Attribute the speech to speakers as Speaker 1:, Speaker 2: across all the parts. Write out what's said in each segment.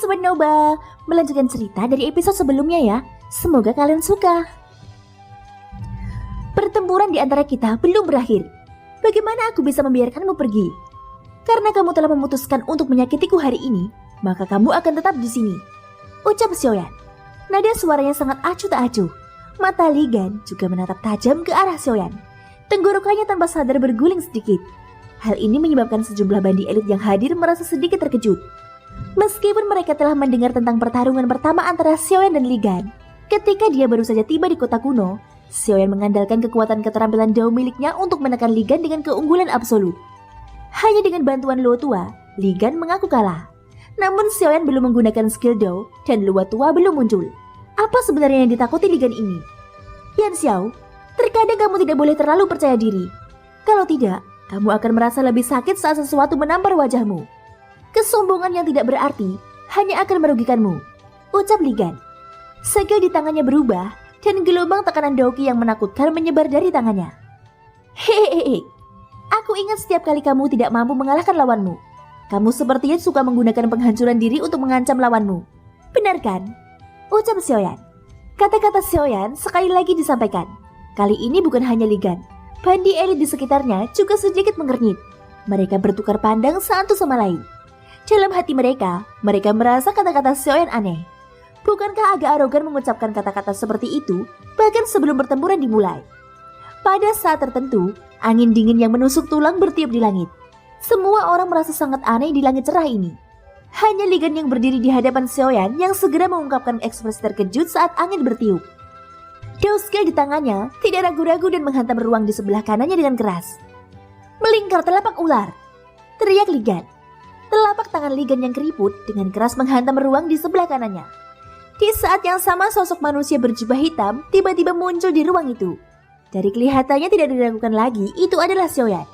Speaker 1: Sobat Noba, melanjutkan cerita dari episode sebelumnya ya. Semoga kalian suka. Pertempuran di antara kita belum berakhir. Bagaimana aku bisa membiarkanmu pergi? Karena kamu telah memutuskan untuk menyakitiku hari ini, maka kamu akan tetap di sini, ucap Xiaoyan. Nada suaranya sangat acuh tak acuh. Mata Li Gan juga menatap tajam ke arah Xiaoyan. Tenggorokannya tanpa sadar berguling sedikit. Hal ini menyebabkan sejumlah bandi elit yang hadir merasa sedikit terkejut. Meskipun mereka telah mendengar tentang pertarungan pertama antara Xiaoyan dan Li Gan, ketika dia baru saja tiba di kota kuno, Xiaoyan mengandalkan kekuatan keterampilan Dao miliknya untuk menekan Li Gan dengan keunggulan absolut. Hanya dengan bantuan Luo Tua, Li Gan mengaku kalah. Namun Xiaoyan belum menggunakan skill Dao dan Luo Tua belum muncul. Apa sebenarnya yang ditakuti Li Gan ini? Yan Xiao, terkadang kamu tidak boleh terlalu percaya diri. Kalau tidak, kamu akan merasa lebih sakit saat sesuatu menampar wajahmu. Kesombongan yang tidak berarti hanya akan merugikanmu, ucap Li Gan. Skill di tangannya berubah dan gelombang tekanan Daoki yang menakutkan menyebar dari tangannya. Hehehe, aku ingat setiap kali kamu tidak mampu mengalahkan lawanmu. Kamu sepertinya suka menggunakan penghancuran diri untuk mengancam lawanmu. Benar kan? Ucap Xiaoyan. Kata-kata Xiaoyan sekali lagi disampaikan. Kali ini bukan hanya Li Gan, bandi elit di sekitarnya juga sedikit mengernyit. Mereka bertukar pandang satu sama lain. Dalam hati mereka merasa kata-kata Xiaoyan aneh. Bukankah agak arogan mengucapkan kata-kata seperti itu bahkan sebelum pertempuran dimulai? Pada saat tertentu, angin dingin yang menusuk tulang bertiup di langit. Semua orang merasa sangat aneh di langit cerah ini. Hanya Li Gan yang berdiri di hadapan Xiaoyan yang segera mengungkapkan ekspresi terkejut saat angin bertiup. Dao skill di tangannya tidak ragu-ragu dan menghantam ruang di sebelah kanannya dengan keras. Melingkar telapak ular, teriak Li Gan. Telapak tangan Li Gan yang keriput dengan keras menghantam ruang di sebelah kanannya. Di saat yang sama sosok manusia berjubah hitam tiba-tiba muncul di ruang itu. Dari kelihatannya tidak diragukan lagi itu adalah Xiaoyan.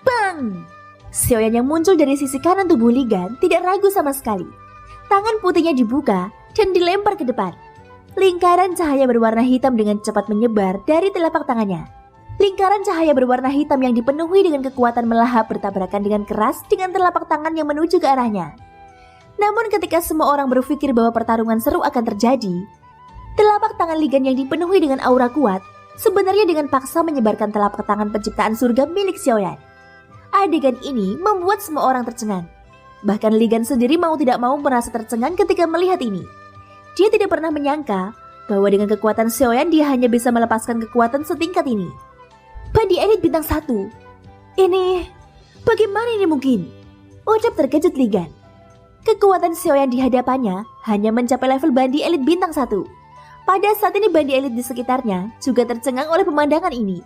Speaker 1: Bang! Xiaoyan yang muncul dari sisi kanan tubuh Li Gan tidak ragu sama sekali. Tangan putihnya dibuka dan dilempar ke depan. Lingkaran cahaya berwarna hitam dengan cepat menyebar dari telapak tangannya. Lingkaran cahaya berwarna hitam yang dipenuhi dengan kekuatan melahap bertabrakan dengan keras dengan telapak tangan yang menuju ke arahnya. Namun ketika semua orang berpikir bahwa pertarungan seru akan terjadi, telapak tangan Li Gan yang dipenuhi dengan aura kuat sebenarnya dengan paksa menyebarkan telapak tangan penciptaan surga milik Xiaoyan. Adegan ini membuat semua orang tercengang. Bahkan Li Gan sendiri mau tidak mau merasa tercengang ketika melihat ini. Dia tidak pernah menyangka bahwa dengan kekuatan Xiaoyan dia hanya bisa melepaskan kekuatan setingkat ini. Bandi elit bintang 1. Ini, bagaimana ini mungkin? Ucap terkejut Li Gan. Kekuatan Xiaoyan di hadapannya hanya mencapai level bandi elit bintang 1. Pada saat ini bandi elit di sekitarnya juga tercengang oleh pemandangan ini.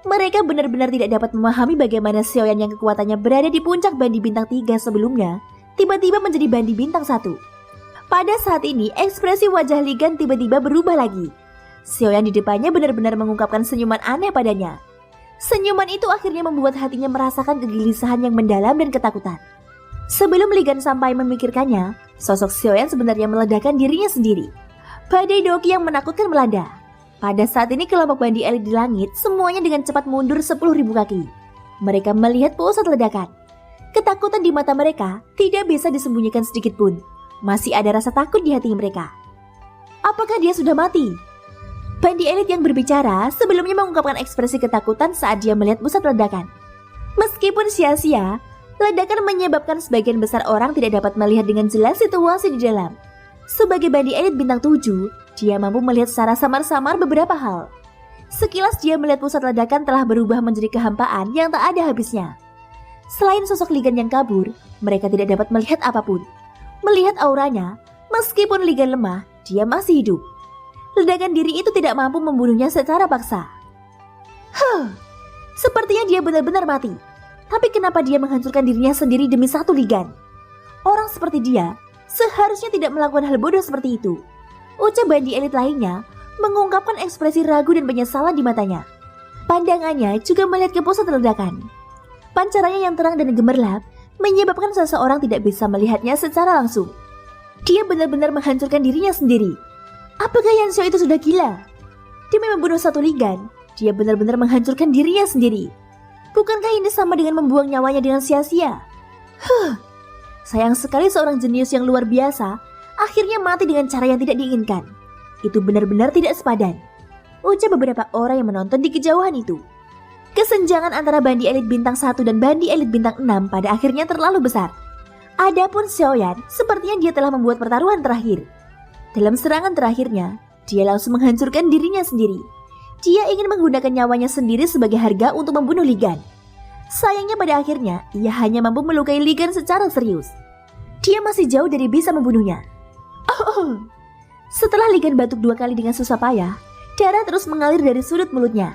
Speaker 1: Mereka benar-benar tidak dapat memahami bagaimana Xiaoyan yang kekuatannya berada di puncak bandi bintang 3 sebelumnya tiba-tiba menjadi bandi bintang 1. Pada saat ini, ekspresi wajah Li Gan tiba-tiba berubah lagi. Xiaoyan di depannya benar-benar mengungkapkan senyuman aneh padanya. Senyuman itu akhirnya membuat hatinya merasakan kegelisahan yang mendalam dan ketakutan. Sebelum Li Gan sampai memikirkannya, sosok Xiaoyan sebenarnya meledakkan dirinya sendiri. Badai Daoki yang menakutkan melanda. Pada saat ini kelompok bandi elit di langit semuanya dengan cepat mundur 10.000 kaki. Mereka melihat pusat ledakan. Ketakutan di mata mereka tidak bisa disembunyikan sedikit pun. Masih ada rasa takut di hati mereka. Apakah dia sudah mati? Bandi elit yang berbicara sebelumnya mengungkapkan ekspresi ketakutan saat dia melihat pusat ledakan. Meskipun sia-sia, ledakan menyebabkan sebagian besar orang tidak dapat melihat dengan jelas situasi di dalam. Sebagai bandi elit bintang 7, dia mampu melihat secara samar-samar beberapa hal. Sekilas dia melihat pusat ledakan telah berubah menjadi kehampaan yang tak ada habisnya. Selain sosok Li Gan yang kabur, mereka tidak dapat melihat apapun. Melihat auranya, meskipun Li Gan lemah, dia masih hidup. Ledakan diri itu tidak mampu membunuhnya secara paksa. Sepertinya dia benar-benar mati. Tapi kenapa dia menghancurkan dirinya sendiri demi satu Li Gan? Orang seperti dia seharusnya tidak melakukan hal bodoh seperti itu. Ucap bandi elit lainnya mengungkapkan ekspresi ragu dan penyesalan di matanya. Pandangannya juga melihat ke pusat ledakan. Pancarannya yang terang dan gemerlap menyebabkan seseorang tidak bisa melihatnya secara langsung. Dia benar-benar menghancurkan dirinya sendiri. Apakah Yan Xiao itu sudah gila? Demi membunuh satu Li Gan, dia benar-benar menghancurkan dirinya sendiri. Bukankah ini sama dengan membuang nyawanya dengan sia-sia? Sayang sekali seorang jenius yang luar biasa akhirnya mati dengan cara yang tidak diinginkan. Itu benar-benar tidak sepadan, ucap beberapa orang yang menonton di kejauhan itu. Kesenjangan antara bandi elit bintang 1 dan bandi elit bintang 6 pada akhirnya terlalu besar. Adapun Xiaoyan, sepertinya dia telah membuat pertaruhan terakhir. Dalam serangan terakhirnya, dia langsung menghancurkan dirinya sendiri. Dia ingin menggunakan nyawanya sendiri sebagai harga untuk membunuh Li Gan. Sayangnya pada akhirnya, ia hanya mampu melukai Li Gan secara serius. Dia masih jauh dari bisa membunuhnya. Setelah Li Gan batuk 2 kali dengan susah payah, darah terus mengalir dari sudut mulutnya.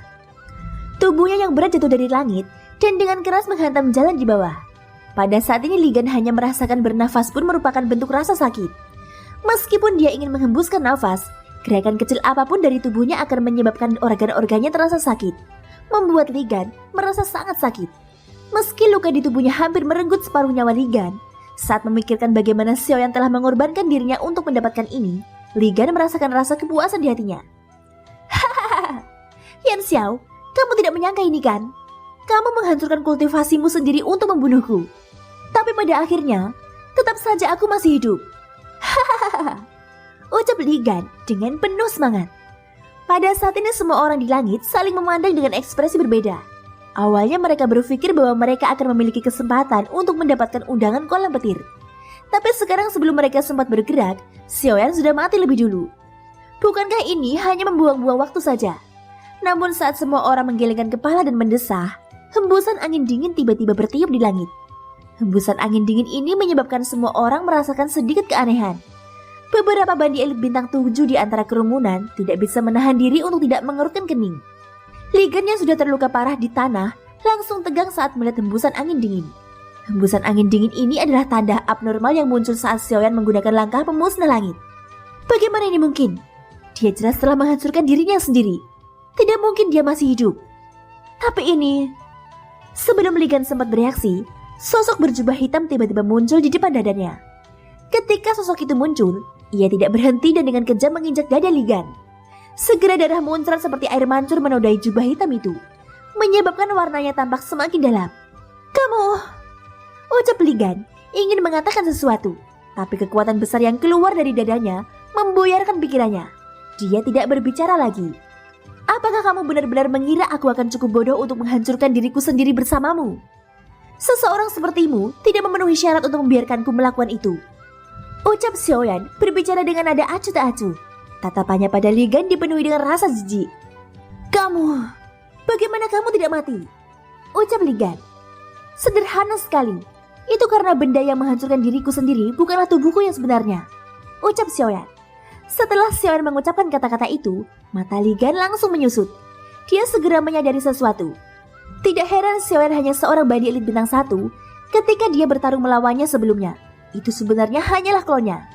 Speaker 1: Tubuhnya yang berat jatuh dari langit dan dengan keras menghantam jalan di bawah. Pada saat ini Li Gan hanya merasakan bernafas pun merupakan bentuk rasa sakit. Meskipun dia ingin menghembuskan nafas, gerakan kecil apapun dari tubuhnya akan menyebabkan organ-organnya terasa sakit, membuat Li Gan merasa sangat sakit. Meski luka di tubuhnya hampir merenggut separuh nyawa Li Gan, saat memikirkan bagaimana Xiaoyan telah mengorbankan dirinya untuk mendapatkan ini, Li Gan merasakan rasa kepuasan di hatinya. Hahaha, Yan Xiao, kamu tidak menyangka ini kan? Kamu menghancurkan kultivasimu sendiri untuk membunuhku. Tapi pada akhirnya, tetap saja aku masih hidup. Hahaha, ucap Li Gan dengan penuh semangat. Pada saat ini semua orang di langit saling memandang dengan ekspresi berbeda. Awalnya mereka berpikir bahwa mereka akan memiliki kesempatan untuk mendapatkan undangan kolam petir. Tapi sekarang sebelum mereka sempat bergerak, Xiaoyan sudah mati lebih dulu. Bukankah ini hanya membuang-buang waktu saja? Namun saat semua orang menggelengkan kepala dan mendesah, hembusan angin dingin tiba-tiba bertiup di langit. Hembusan angin dingin ini menyebabkan semua orang merasakan sedikit keanehan. Beberapa bandi elit bintang 7 di antara kerumunan tidak bisa menahan diri untuk tidak mengerutkan kening. Li Gan yang sudah terluka parah di tanah langsung tegang saat melihat hembusan angin dingin. Hembusan angin dingin ini adalah tanda abnormal yang muncul saat Xiaoyan menggunakan langkah pemusnah langit. Bagaimana ini mungkin? Dia jelas telah menghancurkan dirinya sendiri. Tidak mungkin dia masih hidup. Tapi ini... Sebelum Li Gan sempat bereaksi, sosok berjubah hitam tiba-tiba muncul di depan dadanya. Ketika sosok itu muncul, ia tidak berhenti dan dengan kejam menginjak dada Li Gan. Segera darah muncrat seperti air mancur menodai jubah hitam itu, menyebabkan warnanya tampak semakin dalam. Kamu... Ucap Li Gan ingin mengatakan sesuatu, tapi kekuatan besar yang keluar dari dadanya membuyarkan pikirannya. Dia tidak berbicara lagi. Apakah kamu benar-benar mengira aku akan cukup bodoh untuk menghancurkan diriku sendiri bersamamu? Seseorang sepertimu tidak memenuhi syarat untuk membiarkanku melakukan itu. Ucap Xiaoyan berbicara dengan nada acuh tak acuh. Tatapannya pada Li Gan dipenuhi dengan rasa jijik. Kamu, bagaimana kamu tidak mati? Ucap Li Gan. Sederhana sekali. Itu karena benda yang menghancurkan diriku sendiri bukanlah tubuhku yang sebenarnya. Ucap Xiaoyan. Setelah Xiaoyan mengucapkan kata-kata itu, mata Li Gan langsung menyusut. Dia segera menyadari sesuatu. Tidak heran Xiaoyan hanya seorang bandi elit bintang 1 ketika dia bertarung melawannya sebelumnya. Itu sebenarnya hanyalah klonnya.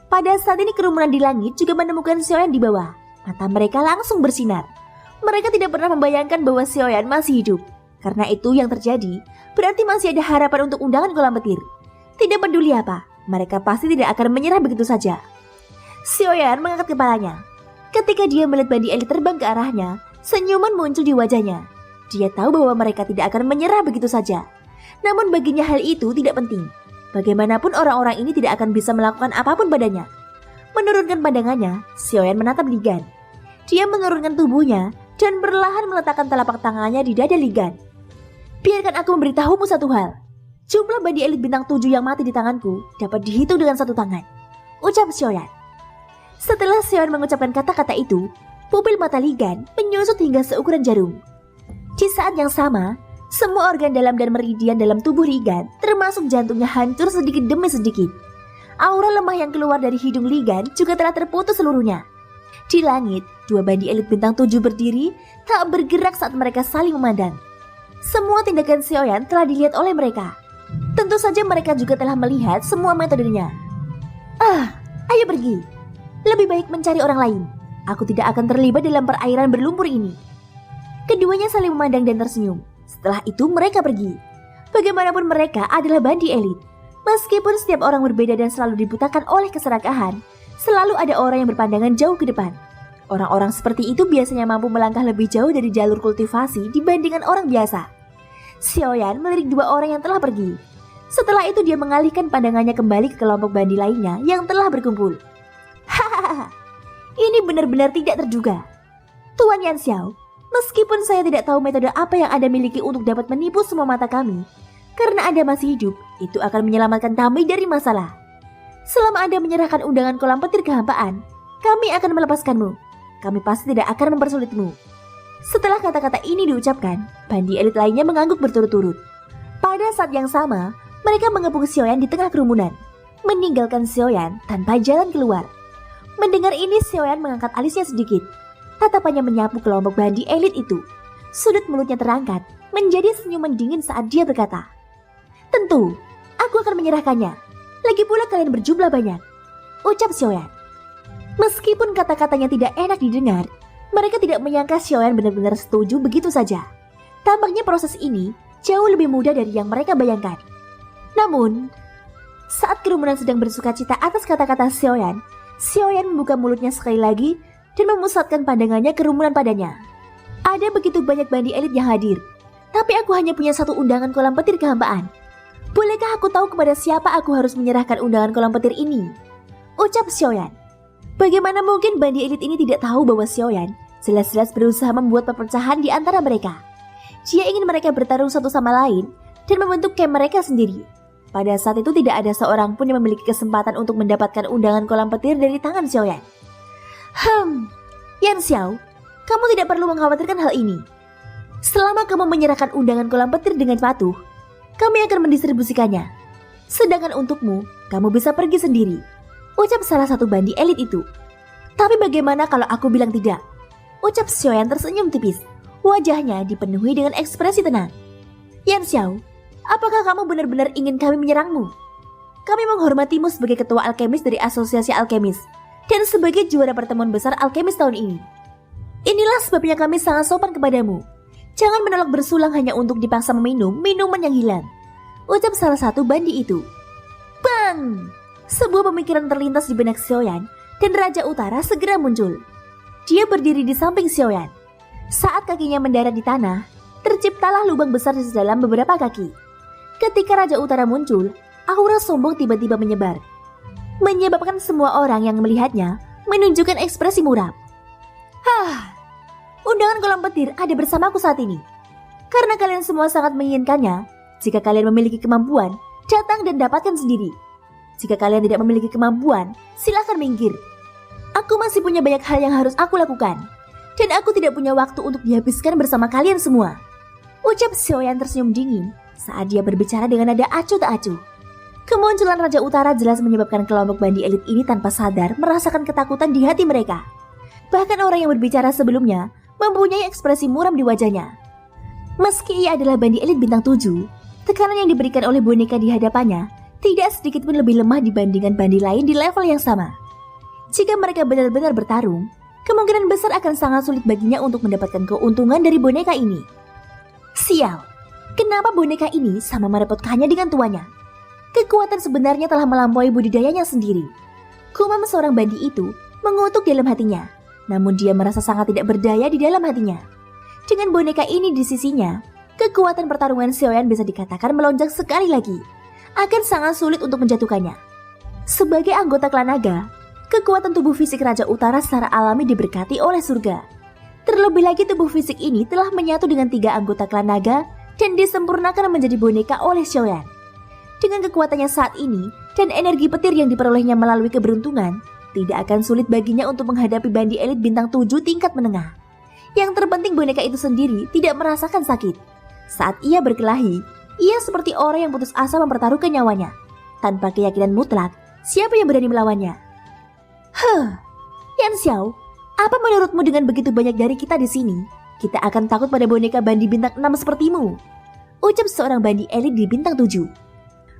Speaker 1: Pada saat ini kerumunan di langit juga menemukan Xiaoyan di bawah. Mata mereka langsung bersinar. Mereka tidak pernah membayangkan bahwa Xiaoyan masih hidup. Karena itu yang terjadi, berarti masih ada harapan untuk undangan kolam petir. Tidak peduli apa, mereka pasti tidak akan menyerah begitu saja. Xiaoyan mengangkat kepalanya. Ketika dia melihat bandi elit terbang ke arahnya, senyuman muncul di wajahnya. Dia tahu bahwa mereka tidak akan menyerah begitu saja. Namun baginya hal itu tidak penting. Bagaimanapun orang-orang ini tidak akan bisa melakukan apapun padanya. Menurunkan pandangannya, Xiaoyan menatap Li Gan. Dia menurunkan tubuhnya dan perlahan meletakkan telapak tangannya di dada Li Gan. Biarkan aku memberitahumu satu hal. Jumlah bandi elit bintang 7 yang mati di tanganku dapat dihitung dengan satu tangan. Ucap Xiaoyan. Setelah Xiaoyan mengucapkan kata-kata itu, pupil mata Li Gan menyusut hingga seukuran jarum. Di saat yang sama, semua organ dalam dan meridian dalam tubuh Li Gan, termasuk jantungnya hancur sedikit demi sedikit. Aura lemah yang keluar dari hidung Li Gan juga telah terputus seluruhnya. Di langit, 2 bandi elit bintang 7 berdiri, tak bergerak saat mereka saling memandang. Semua tindakan Xiaoyan telah dilihat oleh mereka. Tentu saja mereka juga telah melihat semua metodenya. Ayo pergi. Lebih baik mencari orang lain. Aku tidak akan terlibat dalam perairan berlumpur ini. Keduanya saling memandang dan tersenyum. Setelah itu mereka pergi. Bagaimanapun mereka adalah bandi elit. Meskipun setiap orang berbeda dan selalu dibutakan oleh keserakahan, selalu ada orang yang berpandangan jauh ke depan. Orang-orang seperti itu biasanya mampu melangkah lebih jauh dari jalur kultivasi dibandingkan orang biasa. Xiaoyan melirik 2 orang yang telah pergi. Setelah itu dia mengalihkan pandangannya kembali ke kelompok bandi lainnya yang telah berkumpul. Hahaha, ini benar-benar tidak terduga. Tuan Yan Xiao, meskipun saya tidak tahu metode apa yang Anda miliki untuk dapat menipu semua mata kami, karena Anda masih hidup, itu akan menyelamatkan kami dari masalah. Selama Anda menyerahkan undangan kolam petir kehampaan, kami akan melepaskanmu. Kami pasti tidak akan mempersulitmu. Setelah kata-kata ini diucapkan, bandi elit lainnya mengangguk berturut-turut. Pada saat yang sama, mereka mengepung Xiaoyan di tengah kerumunan, meninggalkan Xiaoyan tanpa jalan keluar. Mendengar ini, Xiaoyan mengangkat alisnya sedikit. Tatapannya menyapu kelompok bandi elit itu. Sudut mulutnya terangkat, menjadi senyuman dingin saat dia berkata, "Tentu, aku akan menyerahkannya. Lagi pula kalian berjumlah banyak," ucap Xiaoyan. Meskipun kata-katanya tidak enak didengar, mereka tidak menyangka Xiaoyan benar-benar setuju begitu saja. Tampaknya proses ini jauh lebih mudah dari yang mereka bayangkan. Namun, saat kerumunan sedang bersukacita atas kata-kata Xiaoyan, Xiaoyan membuka mulutnya sekali lagi dan memusatkan pandangannya kerumunan padanya. Ada begitu banyak bandi elit yang hadir, tapi aku hanya punya satu undangan kolam petir kehampaan. Bolehkah aku tahu kepada siapa aku harus menyerahkan undangan kolam petir ini? Ucap Xiaoyan. Bagaimana mungkin bandi elit ini tidak tahu bahwa Xiaoyan jelas-jelas berusaha membuat perpecahan di antara mereka. Dia ingin mereka bertarung satu sama lain dan membentuk camp mereka sendiri. Pada saat itu tidak ada seorang pun yang memiliki kesempatan untuk mendapatkan undangan kolam petir dari tangan Xiaoyan. Yan Xiao, kamu tidak perlu mengkhawatirkan hal ini. Selama kamu menyerahkan undangan kolam petir dengan patuh, kami akan mendistribusikannya. Sedangkan untukmu, kamu bisa pergi sendiri, ucap salah satu bandi elit itu. Tapi bagaimana kalau aku bilang tidak? Ucap Xiaoyan tersenyum tipis. Wajahnya dipenuhi dengan ekspresi tenang. Yan Xiao, apakah kamu benar-benar ingin kami menyerangmu? Kami menghormatimu sebagai ketua alkemis dari Asosiasi Alkemis dan sebagai juara pertemuan besar alkemis tahun ini. Inilah sebabnya kami sangat sopan kepadamu. Jangan menolak bersulang hanya untuk dipaksa meminum minuman yang hilang, ucap salah satu bandi itu. Bang! Sebuah pemikiran terlintas di benak Xiaoyan dan Raja Utara segera muncul. Dia berdiri di samping Xiaoyan. Saat kakinya mendarat di tanah, terciptalah lubang besar di dalam beberapa kaki. Ketika Raja Utara muncul, aura sombong tiba-tiba menyebar, menyebabkan semua orang yang melihatnya menunjukkan ekspresi muram. Undangan kolam petir ada bersamaku saat ini. Karena kalian semua sangat menginginkannya, jika kalian memiliki kemampuan, datang dan dapatkan sendiri. Jika kalian tidak memiliki kemampuan, silakan minggir. Aku masih punya banyak hal yang harus aku lakukan, dan aku tidak punya waktu untuk dihabiskan bersama kalian semua, ucap Xiaoyan tersenyum dingin saat dia berbicara dengan nada acuh tak acuh. Kemunculan Raja Utara jelas menyebabkan kelompok bandi elit ini tanpa sadar merasakan ketakutan di hati mereka. Bahkan orang yang berbicara sebelumnya mempunyai ekspresi muram di wajahnya. Meski ia adalah bandi elit bintang 7, tekanan yang diberikan oleh boneka di hadapannya tidak sedikit pun lebih lemah dibandingkan bandi lain di level yang sama. Jika mereka benar-benar bertarung, kemungkinan besar akan sangat sulit baginya untuk mendapatkan keuntungan dari boneka ini. Sial, kenapa boneka ini sama merepotkannya dengan tuannya? Kekuatan sebenarnya telah melampaui budidayanya sendiri. Kumam seorang bandi itu mengutuk dalam hatinya, namun dia merasa sangat tidak berdaya di dalam hatinya. Dengan boneka ini di sisinya, kekuatan pertarungan Xiaoyan bisa dikatakan melonjak sekali lagi. Akan sangat sulit untuk menjatuhkannya. Sebagai anggota klan naga, kekuatan tubuh fisik Raja Utara secara alami diberkati oleh surga. Terlebih lagi tubuh fisik ini telah menyatu dengan 3 anggota klan naga dan disempurnakan menjadi boneka oleh Xiaoyan. Dengan kekuatannya saat ini dan energi petir yang diperolehnya melalui keberuntungan, tidak akan sulit baginya untuk menghadapi bandi elit bintang 7 tingkat menengah. Yang terpenting boneka itu sendiri tidak merasakan sakit. Saat ia berkelahi, ia seperti orang yang putus asa mempertaruhkan nyawanya. Tanpa keyakinan mutlak, siapa yang berani melawannya? Yan Xiao, apa menurutmu dengan begitu banyak dari kita di sini, kita akan takut pada boneka bandi bintang 6 sepertimu? Ucap seorang bandi elit di bintang 7.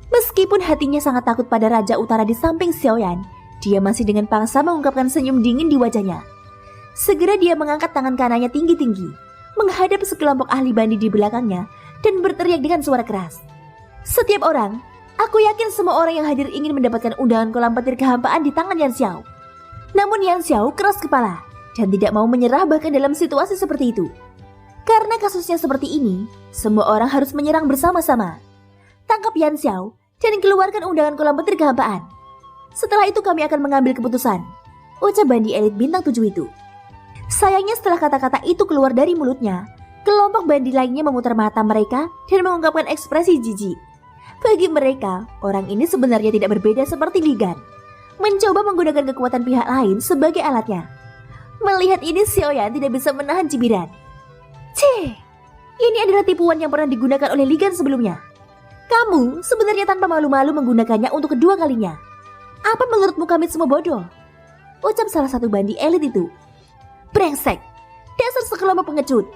Speaker 1: Meskipun hatinya sangat takut pada Raja Utara di samping Xiaoyan, dia masih dengan paksa mengungkapkan senyum dingin di wajahnya. Segera dia mengangkat tangan kanannya tinggi-tinggi, menghadap sekelompok ahli bandi di belakangnya, dan berteriak dengan suara keras. Setiap orang, aku yakin semua orang yang hadir ingin mendapatkan undangan kolam petir kehampaan di tangan Yan Xiao. Namun Yan Xiao keras kepala dan tidak mau menyerah bahkan dalam situasi seperti itu. Karena kasusnya seperti ini, semua orang harus menyerang bersama-sama. Tangkap Yan Xiao dan keluarkan undangan kolam petir kehampaan. Setelah itu kami akan mengambil keputusan, ucap bandi elit bintang 7 itu. Sayangnya setelah kata-kata itu keluar dari mulutnya, kelompok bandi lainnya memutar mata mereka dan mengungkapkan ekspresi jijik. Bagi mereka, orang ini sebenarnya tidak berbeda seperti Ligan, mencoba menggunakan kekuatan pihak lain sebagai alatnya. Melihat ini, Xiaoyan tidak bisa menahan cibiran. Cih, ini adalah tipuan yang pernah digunakan oleh Ligan sebelumnya. Kamu sebenarnya tanpa malu-malu menggunakannya untuk kedua kalinya. Apa menurutmu kami semua bodoh? Ucap salah satu bandi elit itu. Brengsek, dasar sekelompok pengecut.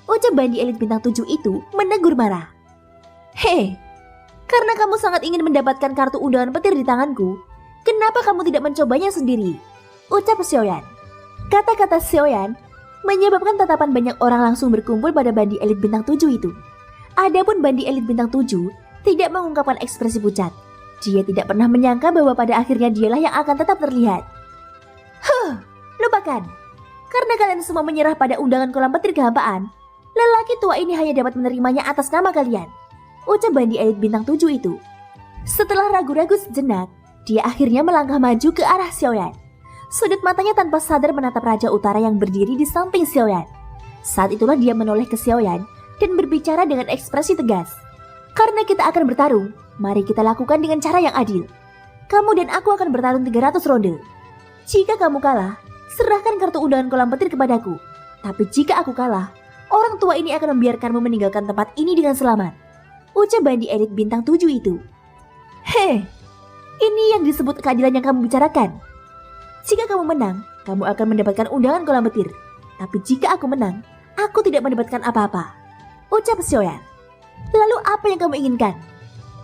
Speaker 1: Ucap bandi elit bintang 7 itu menegur marah. Hei, karena kamu sangat ingin mendapatkan kartu undangan petir di tanganku, kenapa kamu tidak mencobanya sendiri? Ucap Xiaoyan. Kata-kata Xiaoyan menyebabkan tatapan banyak orang langsung berkumpul pada bandi elit bintang 7 itu. Adapun bandi elit bintang 7 tidak mengungkapkan ekspresi pucat. Dia tidak pernah menyangka bahwa pada akhirnya dialah yang akan tetap terlihat. Lupakan. Karena kalian semua menyerah pada undangan kolam petir kehampaan, lelaki tua ini hanya dapat menerimanya atas nama kalian. Ucap bandi elit bintang 7 itu. Setelah ragu-ragu sejenak, dia akhirnya melangkah maju ke arah Xiaoyan. Sudut matanya tanpa sadar menatap Raja Utara yang berdiri di samping Xiaoyan. Saat itulah dia menoleh ke Xiaoyan dan berbicara dengan ekspresi tegas. Karena kita akan bertarung, mari kita lakukan dengan cara yang adil. Kamu dan aku akan bertarung 300 ronde. Jika kamu kalah, serahkan kartu undangan kolam petir kepadaku. Tapi jika aku kalah, orang tua ini akan membiarkanmu meninggalkan tempat ini dengan selamat. Ucap bandi elit bintang 7 itu. Hei, ini yang disebut keadilan yang kamu bicarakan. Jika kamu menang, kamu akan mendapatkan undangan kolam petir. Tapi jika aku menang, aku tidak mendapatkan apa-apa. Ucap Xiaoyan. Lalu apa yang kamu inginkan?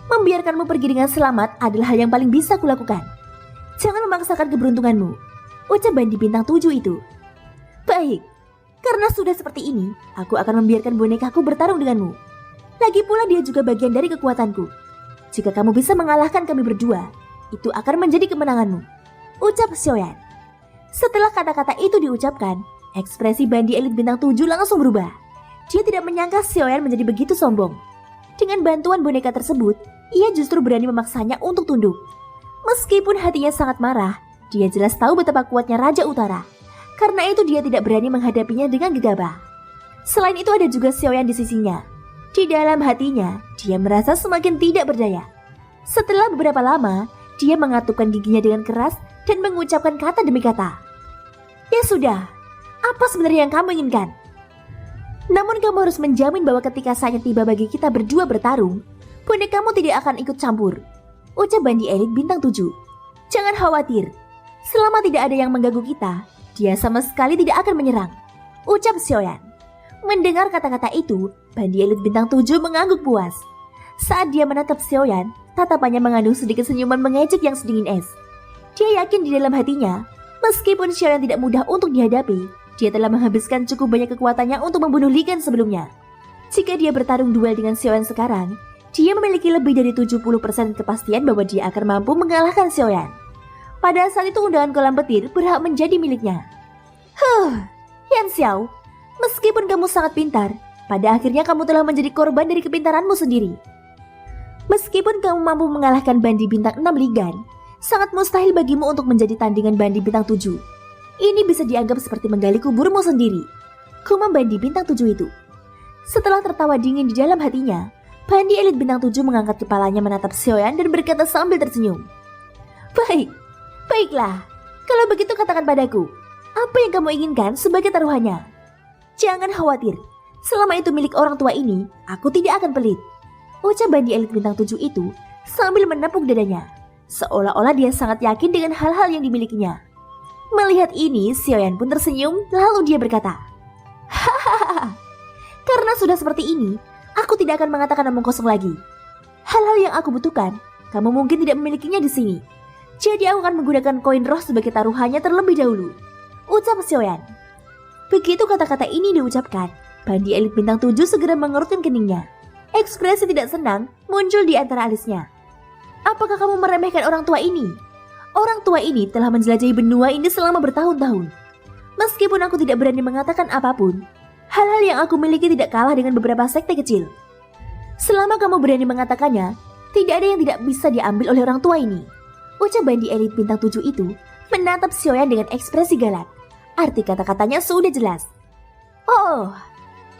Speaker 1: Membiarkanmu pergi dengan selamat adalah hal yang paling bisa kulakukan. Jangan memaksakan keberuntunganmu. Ucap bandi bintang 7 itu. Baik, karena sudah seperti ini, aku akan membiarkan bonekaku bertarung denganmu. Lagi pula dia juga bagian dari kekuatanku. Jika kamu bisa mengalahkan kami berdua, itu akan menjadi kemenanganmu. Ucap Xiaoyan. Setelah kata-kata itu diucapkan, ekspresi bandi elit bintang 7 langsung berubah. Dia tidak menyangka Xiaoyan menjadi begitu sombong. Dengan bantuan boneka tersebut, ia justru berani memaksanya untuk tunduk. Meskipun hatinya sangat marah, dia jelas tahu betapa kuatnya Raja Utara. Karena itu dia tidak berani menghadapinya dengan gegabah. Selain itu ada juga Xiaoyan di sisinya. Di dalam hatinya, dia merasa semakin tidak berdaya. Setelah beberapa lama, dia mengatupkan giginya dengan keras dan mengucapkan kata demi kata. Ya sudah, apa sebenarnya yang kamu inginkan? Namun kamu harus menjamin bahwa ketika saatnya tiba bagi kita berdua bertarung, bonekamu tidak akan ikut campur. Ucap bandi elit bintang 7. Jangan khawatir, selama tidak ada yang mengganggu kita, dia sama sekali tidak akan menyerang. Ucap Xiaoyan. Mendengar kata-kata itu, bandi elit bintang 7 mengangguk puas. Saat dia menatap Xiaoyan, tatapannya mengandung sedikit senyuman mengejek yang sedingin es. Dia yakin di dalam hatinya, meskipun Xiaoyan tidak mudah untuk dihadapi, dia telah menghabiskan cukup banyak kekuatannya untuk membunuh Ligan sebelumnya. Jika dia bertarung duel dengan Xiaoyan sekarang, dia memiliki lebih dari 70% kepastian bahwa dia akan mampu mengalahkan Xiaoyan. Pada saat itu undangan kolam petir berhak menjadi miliknya. Yan Xiao, meskipun kamu sangat pintar, pada akhirnya kamu telah menjadi korban dari kepintaranmu sendiri. Meskipun kamu mampu mengalahkan bandi bintang 6 Ligan, sangat mustahil bagimu untuk menjadi tandingan bandi bintang 7. Ini bisa dianggap seperti menggali kuburmu sendiri. Gumam bandi bintang 7 itu. Setelah tertawa dingin di dalam hatinya, bandi elit bintang 7 mengangkat kepalanya menatap Xiaoyan dan berkata sambil tersenyum. Baiklah. Kalau begitu katakan padaku, apa yang kamu inginkan sebagai taruhannya? Jangan khawatir, selama itu milik orang tua ini, aku tidak akan pelit. Ucap bandi elit bintang 7 itu sambil menepuk dadanya. Seolah-olah dia sangat yakin dengan hal-hal yang dimilikinya. Melihat ini, Xiaoyan pun tersenyum, lalu dia berkata, hahaha, karena sudah seperti ini, aku tidak akan mengatakan omong kosong lagi. Hal-hal yang aku butuhkan, kamu mungkin tidak memilikinya di sini. Jadi aku akan menggunakan koin roh sebagai taruhannya terlebih dahulu. Ucap Xiaoyan. Begitu kata-kata ini diucapkan, bandi elit bintang 7 segera mengerutkan keningnya. Ekspresi tidak senang muncul di antara alisnya. Apakah kamu meremehkan orang tua ini? Orang tua ini telah menjelajahi benua ini selama bertahun-tahun. Meskipun aku tidak berani mengatakan apapun, hal-hal yang aku miliki tidak kalah dengan beberapa sekte kecil. Selama kamu berani mengatakannya, Tidak ada yang tidak bisa diambil oleh orang tua ini. Ucap bandi elit bintang 7 itu menatap Xiaoyan dengan ekspresi galak. Arti kata-katanya sudah jelas. Oh,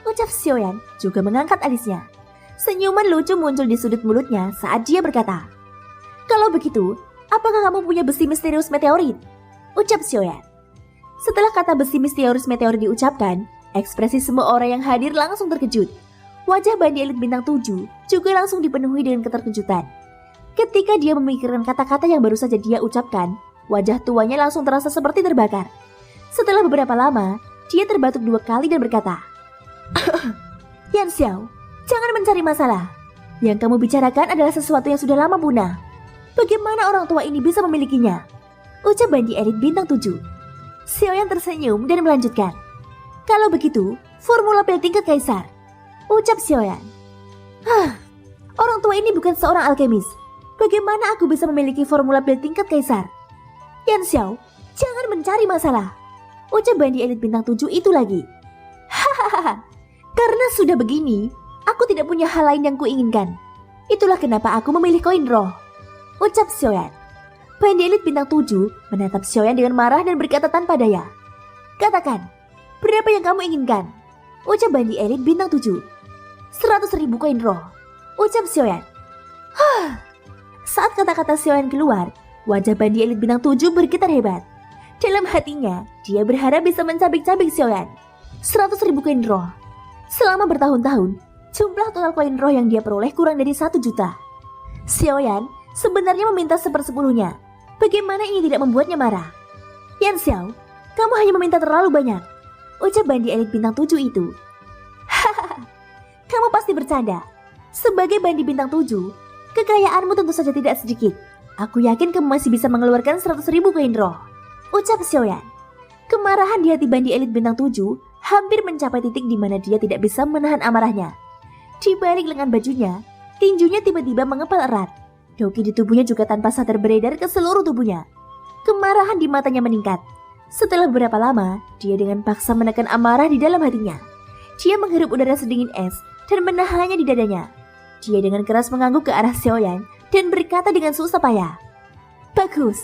Speaker 1: ucap Xiaoyan juga mengangkat alisnya. Senyuman lucu muncul di sudut mulutnya saat dia berkata, "Kalau begitu, apakah kamu punya besi misterius meteorit?" Ucap Xiaoyan. Setelah kata besi misterius meteorit diucapkan, ekspresi semua orang yang hadir langsung terkejut. Wajah bandi elit bintang 7 juga langsung dipenuhi dengan keterkejutan. Ketika dia memikirkan kata-kata yang baru saja dia ucapkan, wajah tuanya langsung terasa seperti terbakar. Setelah beberapa lama, dia terbatuk 2 kali dan berkata, "Yan Xiao, jangan mencari masalah. Yang kamu bicarakan adalah sesuatu yang sudah lama punah. Bagaimana orang tua ini bisa memilikinya?" Ucap bandi elit bintang 7. Xiaoyan tersenyum dan melanjutkan, "Kalau begitu, formula pil tingkat kaisar." Ucap Xiaoyan. Orang tua ini bukan seorang alkemis. Bagaimana aku bisa memiliki formula pil tingkat kaisar? Yan Xiao, jangan mencari masalah. Ucap bandi elit bintang 7 itu lagi. Hahaha, karena sudah begini, aku tidak punya hal lain yang kuinginkan. Itulah kenapa aku memilih koin roh. Ucap Xiaoyan. Bandi elit bintang 7 menatap Xiaoyan dengan marah dan berkata tanpa daya. "Katakan, berapa yang kamu inginkan?" Ucap bandi elit bintang 7. 100.000 koin roh. Ucap Xiaoyan. Saat kata-kata Xiaoyan keluar, wajah bandi elit bintang 7 bergetar hebat. Dalam hatinya, dia berharap bisa mencabik-cabik Xiaoyan. 100.000 koin roh. Selama bertahun-tahun, jumlah total koin roh yang dia peroleh kurang dari 1 juta. Xiaoyan sebenarnya meminta 1/10-nya. Bagaimana ini tidak membuatnya marah? "Yan Xiao, kamu hanya meminta terlalu banyak." Ucap bandi elit bintang 7 itu. "Hahaha, kamu pasti bercanda. Sebagai bandi bintang 7, kekayaanmu tentu saja tidak sedikit. Aku yakin kamu masih bisa mengeluarkan 100.000 koin roh." Ucap Xiaoyan. Kemarahan di hati bandi elit bintang 7 hampir mencapai titik di mana dia tidak bisa menahan amarahnya. Di balik lengan bajunya, tinjunya tiba-tiba mengepal erat. Doki di tubuhnya juga tanpa sadar beredar ke seluruh tubuhnya. Kemarahan di matanya meningkat. Setelah beberapa lama, dia dengan paksa menekan amarah di dalam hatinya. Dia menghirup udara sedingin es dan menahannya di dadanya. Dia dengan keras mengangguk ke arah Xiaoyan dan berkata dengan susah payah, "Bagus,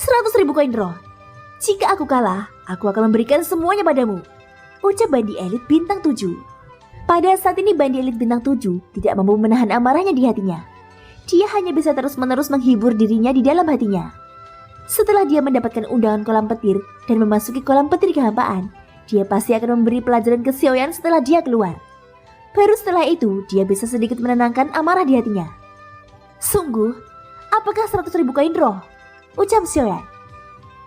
Speaker 1: 100.000 koin roh. Jika aku kalah, aku akan memberikan semuanya padamu." Ucap bandi elit bintang 7. Pada saat ini bandi elit bintang 7 tidak mampu menahan amarahnya di hatinya. Dia hanya bisa terus-menerus menghibur dirinya di dalam hatinya. Setelah dia mendapatkan undangan kolam petir dan memasuki kolam petir kehampaan, dia pasti akan memberi pelajaran ke Xiaoyan setelah dia keluar. Baru setelah itu, dia bisa sedikit menenangkan amarah di hatinya. "Sungguh, apakah 100.000 koin roh?" Ucap Xiaoyan.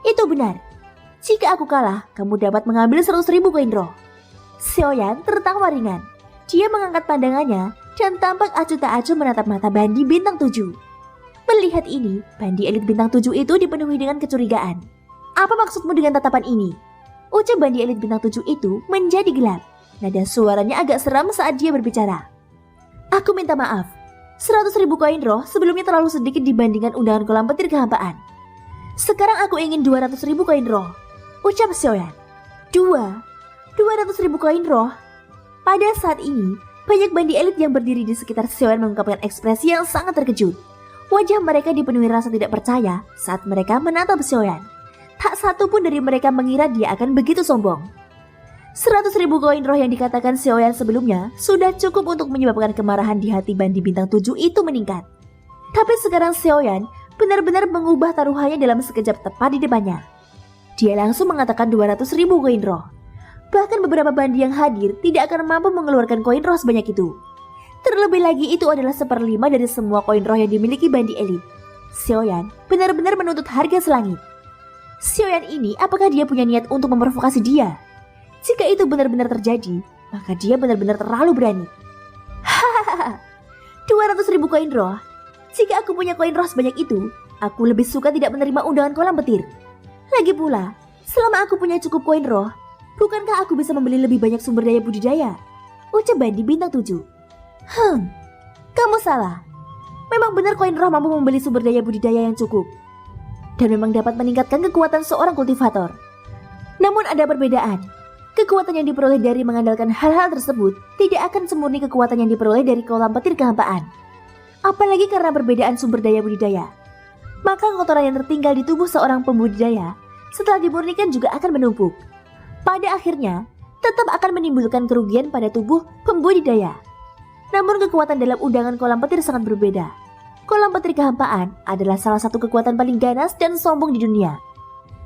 Speaker 1: "Itu benar. Jika aku kalah, kamu dapat mengambil 100.000 koin roh." Xiaoyan tertawa ringan. Dia mengangkat pandangannya dan tampak acuh tak acuh menatap mata bandi bintang 7. Melihat ini, bandi elit bintang 7 itu dipenuhi dengan kecurigaan. "Apa maksudmu dengan tatapan ini?" Ucap bandi elit bintang 7 itu menjadi gelap. Nada suaranya agak seram saat dia berbicara. "Aku minta maaf. 100.000 koin roh sebelumnya terlalu sedikit dibandingkan undangan kolam petir kehampaan. Sekarang aku ingin 200.000 koin roh." Ucap Xiaoyan. 200.000 koin roh? Pada saat ini, banyak bandi elit yang berdiri di sekitar Xiaoyan mengungkapkan ekspresi yang sangat terkejut. Wajah mereka dipenuhi rasa tidak percaya saat mereka menatap Xiaoyan. Tak satu pun dari mereka mengira dia akan begitu sombong. 100.000 koin roh yang dikatakan Xiaoyan sebelumnya sudah cukup untuk menyebabkan kemarahan di hati bandi bintang 7 itu meningkat. Tapi sekarang Xiaoyan benar-benar mengubah taruhannya dalam sekejap tepat di depannya. Dia langsung mengatakan 200.000 koin roh. Bahkan beberapa bandi yang hadir tidak akan mampu mengeluarkan koin roh sebanyak itu. Terlebih lagi itu adalah 1/5 dari semua koin roh yang dimiliki bandi elit. Xiaoyan benar-benar menuntut harga selangit. Xiaoyan ini apakah dia punya niat untuk memprovokasi dia? Jika itu benar-benar terjadi, maka dia benar-benar terlalu berani. Hahaha, 200.000 koin roh. Jika aku punya koin roh sebanyak itu, aku lebih suka tidak menerima undangan kolam petir. Lagi pula, selama aku punya cukup koin roh, bukankah aku bisa membeli lebih banyak sumber daya budidaya? Ucap bandi bintang 7. Kamu salah. Memang benar koin roh mampu membeli sumber daya budidaya yang cukup. Dan memang dapat meningkatkan kekuatan seorang kultivator. Namun ada perbedaan. Kekuatan yang diperoleh dari mengandalkan hal-hal tersebut tidak akan semurni kekuatan yang diperoleh dari kolam petir kehampaan. apalagi karena perbedaan sumber daya budidaya. Maka kotoran yang tertinggal di tubuh seorang pembudidaya setelah dimurnikan juga akan menumpuk. Pada akhirnya, tetap akan menimbulkan kerugian pada tubuh pembudidaya. Namun kekuatan dalam undangan kolam petir sangat berbeda. Kolam petir kehampaan adalah salah satu kekuatan paling ganas dan sombong di dunia.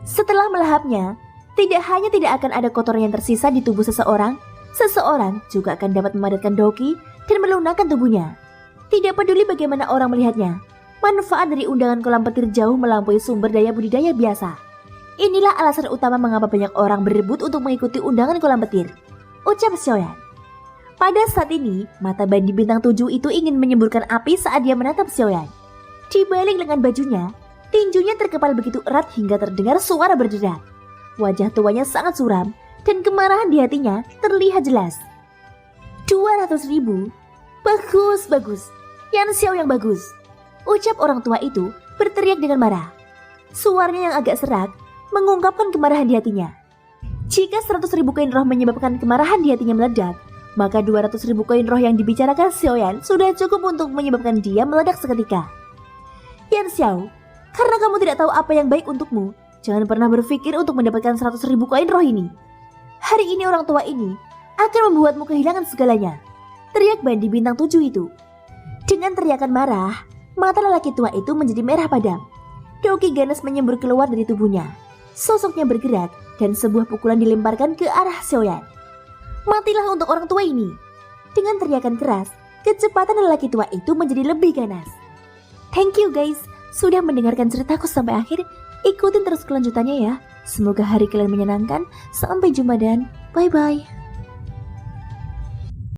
Speaker 1: Setelah melahapnya, tidak hanya tidak akan ada kotoran yang tersisa di tubuh seseorang juga akan dapat memadatkan doki dan melunakkan tubuhnya. Tidak peduli bagaimana orang melihatnya, manfaat dari undangan kolam petir jauh melampaui sumber daya budidaya biasa. Inilah alasan utama mengapa banyak orang berebut untuk mengikuti undangan kolam petir, ucap Xiaoyan. Pada saat ini, mata Bandi Bintang 7 itu ingin menyemburkan api saat dia menatap Xiaoyan. Di balik lengan bajunya, tinjunya terkepal begitu erat hingga terdengar suara berderak. Wajah tuanya sangat suram dan kemarahan di hatinya terlihat jelas. 200.000? Bagus. Yan Xiao yang bagus, ucap orang tua itu berteriak dengan marah. Suaranya yang agak serak mengungkapkan kemarahan di hatinya. Jika 100.000 koin roh menyebabkan kemarahan di hatinya meledak, maka 200.000 koin roh yang dibicarakan Xiaoyan sudah cukup untuk menyebabkan dia meledak seketika. Yan Xiao, karena kamu tidak tahu apa yang baik untukmu, jangan pernah berpikir untuk mendapatkan 100.000 koin roh ini. Hari ini orang tua ini akan membuatmu kehilangan segalanya, teriak Bandi Bintang 7 itu. Dengan teriakan marah, mata lelaki tua itu menjadi merah padam. Doki ganas menyembur keluar dari tubuhnya. Sosoknya bergerak dan sebuah pukulan dilemparkan ke arah Xiaoyan. Matilah untuk orang tua ini. Dengan teriakan keras, kecepatan lelaki tua itu menjadi lebih ganas. Thank you guys, sudah mendengarkan ceritaku sampai akhir. Ikutin terus kelanjutannya ya. Semoga hari kalian menyenangkan. Sampai jumpa dan bye-bye.